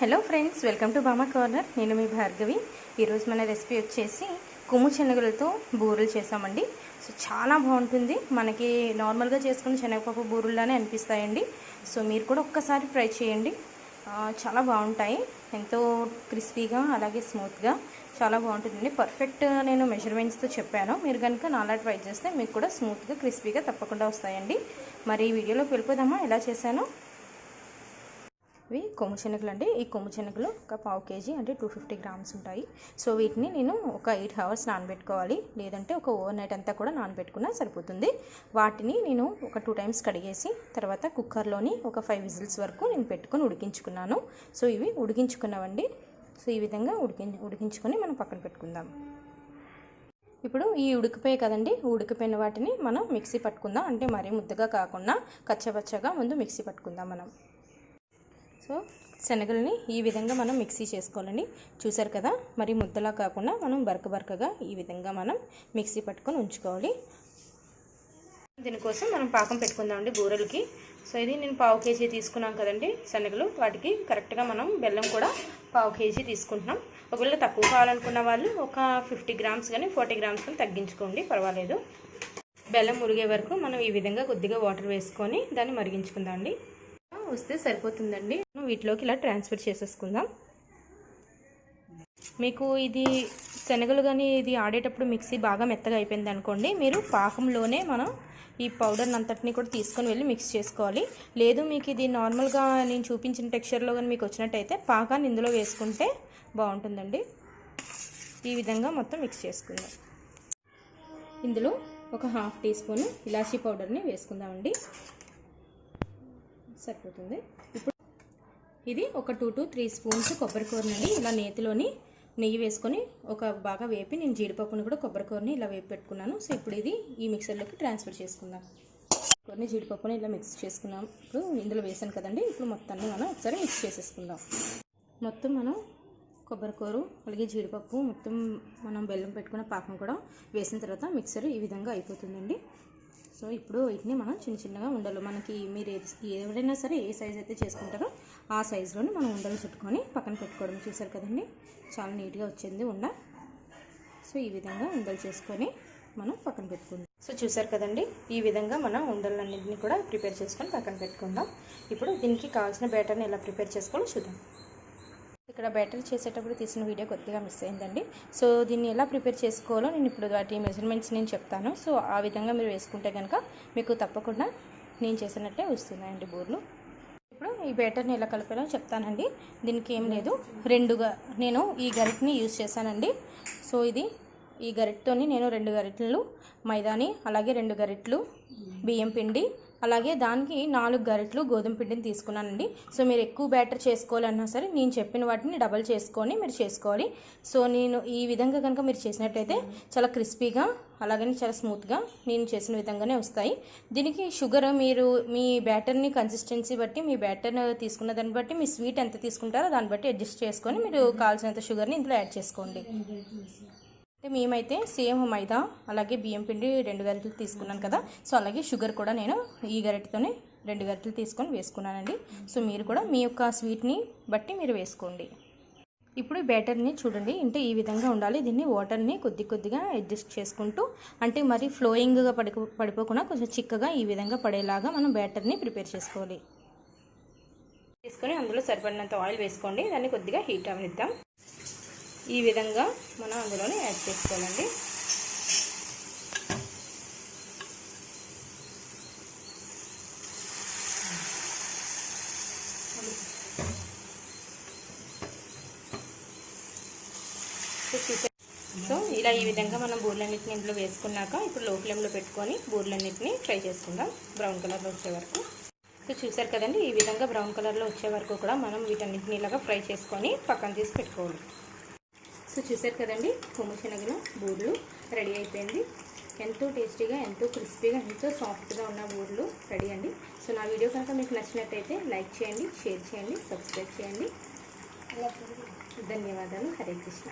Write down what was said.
Hello friends, welcome to బామా corner. నేను మీ భార్గవి. ఈరోజు మన రెసిపీ వచ్చేసి కొమ్ము శనగలతో బూరెలు చేసామండి. సో చాలా బాగుంటుంది. మనకి నార్మల్గా చేసుకున్న శనగపప్పు బూరెల్లానే అనిపిస్తాయండి. సో మీరు కూడా ఒక్కసారి ట్రై చేయండి. చాలా బాగుంటాయి. ఎంతో క్రిస్పీగా అలాగే స్మూత్గా చాలా బాగుంటుందండి. పర్ఫెక్ట్ నేను మెజర్మెంట్స్తో చెప్పాను. మీరు కనుక నాలా ట్రై చేస్తే మీకు కూడా స్మూత్గా క్రిస్పీగా తప్పకుండా వస్తాయండి. మరి ఈ వీడియోలోకి వెళ్ళిపోదామా ఎలా చేశానో. ఇవి కొమ్ము శనగలు అండి. ఈ కొమ్ము శనగలు ఒక పావు కేజీ అంటే 250 గ్రామ్స్ ఉంటాయి. సో వీటిని నేను ఒక 8 అవర్స్ నానబెట్టుకోవాలి, లేదంటే ఒక ఓవర్ నైట్ అంతా కూడా నానబెట్టుకున్నా సరిపోతుంది. వాటిని నేను ఒక 2 టైమ్స్ కడిగేసి తర్వాత కుక్కర్లోని ఒక 5 విజిల్స్ వరకు నేను పెట్టుకొని ఉడికించుకున్నాను. సో ఇవి ఉడికించుకున్నామండి. సో ఈ విధంగా ఉడికించుకొని మనం పక్కన పెట్టుకుందాం. ఇప్పుడు ఈ ఉడికిపోయాయి కదండి, ఉడికిపోయిన వాటిని మనం మిక్సీ పట్టుకుందాం. అంటే మరీ ముద్దగా కాకుండా కచ్చపచ్చగా ముందు మిక్సీ పట్టుకుందాం మనం. సో శనగల్ని ఈ విధంగా మనం మిక్సీ చేసుకోవాలండి. చూసారు కదా, మరి ముద్దలా కాకుండా మనం బరకగా ఈ విధంగా మనం మిక్సీ పట్టుకొని ఉంచుకోవాలి. దీనికోసం మనం పాకం పెట్టుకుందామండి బూరెలకి. సో ఇది నేను పావు కేజీ తీసుకున్నాం కదండి శనగలు. వాటికి కరెక్ట్గా మనం బెల్లం కూడా పావు కేజీ తీసుకుంటున్నాం. ఒకవేళ తక్కువ కావాలనుకున్న వాళ్ళు ఒక 50 గ్రామ్స్ కానీ 40 గ్రామ్స్ కానీ తగ్గించుకోండి, పర్వాలేదు. బెల్లం మురిగే వరకు మనం ఈ విధంగా కొద్దిగా వాటర్ వేసుకొని దాన్ని మరిగించుకుందాం అండి. వస్తే సరిపోతుందండి. వీటిలోకి ఇలా ట్రాన్స్ఫర్ చేసేసుకుందాం. మీకు ఇది శనగలు కానీ ఇది ఆడేటప్పుడు మిక్సీ బాగా మెత్తగా అయిపోయింది అనుకోండి, మీరు పాకంలోనే మనం ఈ పౌడర్ని అంతటిని కూడా తీసుకొని వెళ్ళి మిక్స్ చేసుకోవాలి. లేదు మీకు ఇది నార్మల్గా నేను చూపించిన టెక్స్చర్లో కానీ మీకు వచ్చినట్టయితే పాకాన్ని ఇందులో వేసుకుంటే బాగుంటుందండి. ఈ విధంగా మొత్తం మిక్స్ చేసుకుందాం. ఇందులో ఒక 1/2 టీ స్పూన్ ఇలాచీ పౌడర్ని వేసుకుందామండి, సరిపోతుంది. ఇప్పుడు ఇది ఒక 2 to 3 స్పూన్స్ కొబ్బరికూరనండి ఇలా నేతిలోని నెయ్యి వేసుకొని ఒక బాగా వేపి నేను జీడిపప్పుని కూడా కొబ్బరికూరని ఇలా వేపి పెట్టుకున్నాను. సో ఇప్పుడు ఇది ఈ మిక్సర్లోకి ట్రాన్స్ఫర్ చేసుకుందాం. కొన్ని జీడిపప్పుని ఇలా మిక్స్ చేసుకున్నాం. ఇప్పుడు ఇందులో వేసాను కదండి, ఇప్పుడు మొత్తాన్ని మనం ఒకసారి మిక్స్ చేసేసుకుందాం. మొత్తం మనం కొబ్బరికూర అలాగే జీడిపప్పు మొత్తం మనం బెల్లం పెట్టుకున్న పాకం కూడా వేసిన తర్వాత మిక్సర్ ఈ విధంగా అయిపోతుందండి. సో ఇప్పుడు వీటిని మనం చిన్నగా ఉండలు, మనకి మీరు ఎవరైనా సరే ఏ సైజ్ అయితే చేసుకుంటారో ఆ సైజులోనే మనం ఉండలు చుట్టుకొని పక్కన పెట్టుకోవడం. చూసారు కదండి, చాలా నీట్గా వచ్చింది ఉండ. సో ఈ విధంగా ఉండలు చేసుకొని మనం పక్కన పెట్టుకుందాం. సో చూసారు కదండి, ఈ విధంగా మనం ఉండలన్నింటినీ కూడా ప్రిపేర్ చేసుకొని పక్కన పెట్టుకుందాం. ఇప్పుడు దీనికి కావాల్సిన బ్యాటర్ని ఎలా ప్రిపేర్ చేసుకోవాలో చూద్దాం. ఇక్కడ బ్యాటర్ చేసేటప్పుడు తీసిన వీడియో కొద్దిగా మిస్ అయిందండి. సో దీన్ని ఎలా ప్రిపేర్ చేసుకోవాలో నేను ఇప్పుడు వాటి మెజర్మెంట్స్ నేను చెప్తాను. సో ఆ విధంగా మీరు వేసుకుంటే కనుక మీకు తప్పకుండా నేను చేసినట్టే వస్తున్నాయండి బూరెలు. ఇప్పుడు ఈ బ్యాటర్ని ఎలా కలిపాలో చెప్తానండి. దీనికి ఏం లేదు, రెండుగా నేను ఈ గరిటని యూజ్ చేశానండి. సో ఈ గరిటతోని నేను 2 గరిటెలు మైదాని, అలాగే 2 గరిటెలు బియ్యం పిండి, అలాగే దానికి 4 గరిటెలు గోధుమ పిండిని తీసుకున్నానండి. సో మీరు ఎక్కువ బ్యాటర్ చేసుకోవాలన్నా సరే నేను చెప్పిన వాటిని డబల్ చేసుకొని మీరు చేసుకోవాలి. సో నేను ఈ విధంగా కనుక మీరు చేసినట్టయితే చాలా క్రిస్పీగా అలాగని చాలా స్మూత్గా నేను చేసిన విధంగానే వస్తాయి. దీనికి షుగర్ మీరు మీ బ్యాటర్ని కన్సిస్టెన్సీ బట్టి, మీ బ్యాటర్ తీసుకున్న దాన్ని బట్టి, మీ స్వీట్ ఎంత తీసుకుంటారో దాన్ని బట్టి అడ్జస్ట్ చేసుకొని మీరు కావాల్సినంత షుగర్ని ఇందులో యాడ్ చేసుకోండి. అంటే మేమైతే సేమ్ మైదా అలాగే బియ్యం పిండి 2 గరిటెలు తీసుకున్నాను కదా, సో అలాగే షుగర్ కూడా నేను ఈ గరిటెతోనే 2 గరిటెలు తీసుకొని వేసుకున్నానండి. సో మీరు కూడా మీ యొక్క స్వీట్ని బట్టి మీరు వేసుకోండి. ఇప్పుడు బ్యాటర్ని చూడండి, అంటే ఈ విధంగా ఉండాలి. దీన్ని వాటర్ని కొద్దిగా అడ్జస్ట్ చేసుకుంటూ, అంటే మరి ఫ్లోయింగ్గా పడిపోకుండా కొంచెం చిక్కగా ఈ విధంగా పడేలాగా మనం బ్యాటర్ని ప్రిపేర్ చేసుకోవాలి. తీసుకొని అందులో సరిపడినంత ఆయిల్ వేసుకోండి. దాన్ని కొద్దిగా హీట్ అవనిద్దాం. ఈ విధంగా మనం అందులోనే యాడ్ చేసుకోవాలండి. సో ఇలా ఈ విధంగా మనం బూరెలన్నింటిని ఇందులో వేసుకున్నాక ఇప్పుడు లో ఫ్లేమ్లో పెట్టుకొని బూరెలన్నింటినీ ఫ్రై చేసుకుందాం బ్రౌన్ కలర్లో వచ్చే వరకు. సో చూసారు కదండి, ఈ విధంగా బ్రౌన్ కలర్లో వచ్చే వరకు కూడా మనం వీటన్నింటినీ ఇలాగా ఫ్రై చేసుకొని పక్కన తీసి పెట్టుకోవాలి. సో చూసారు కదండి, కొమ్ము శనగల బూరెలు రెడీ అయిపోయింది. ఎంతో టేస్టీగా, ఎంతో క్రిస్పీగా, ఎంతో సాఫ్ట్గా ఉన్న బూరెలు రెడీ అండి. సో నా వీడియో కనుక మీకు నచ్చినట్టయితే లైక్ చేయండి, షేర్ చేయండి, సబ్స్క్రైబ్ చేయండి. ధన్యవాదాలు. హరే కృష్ణ.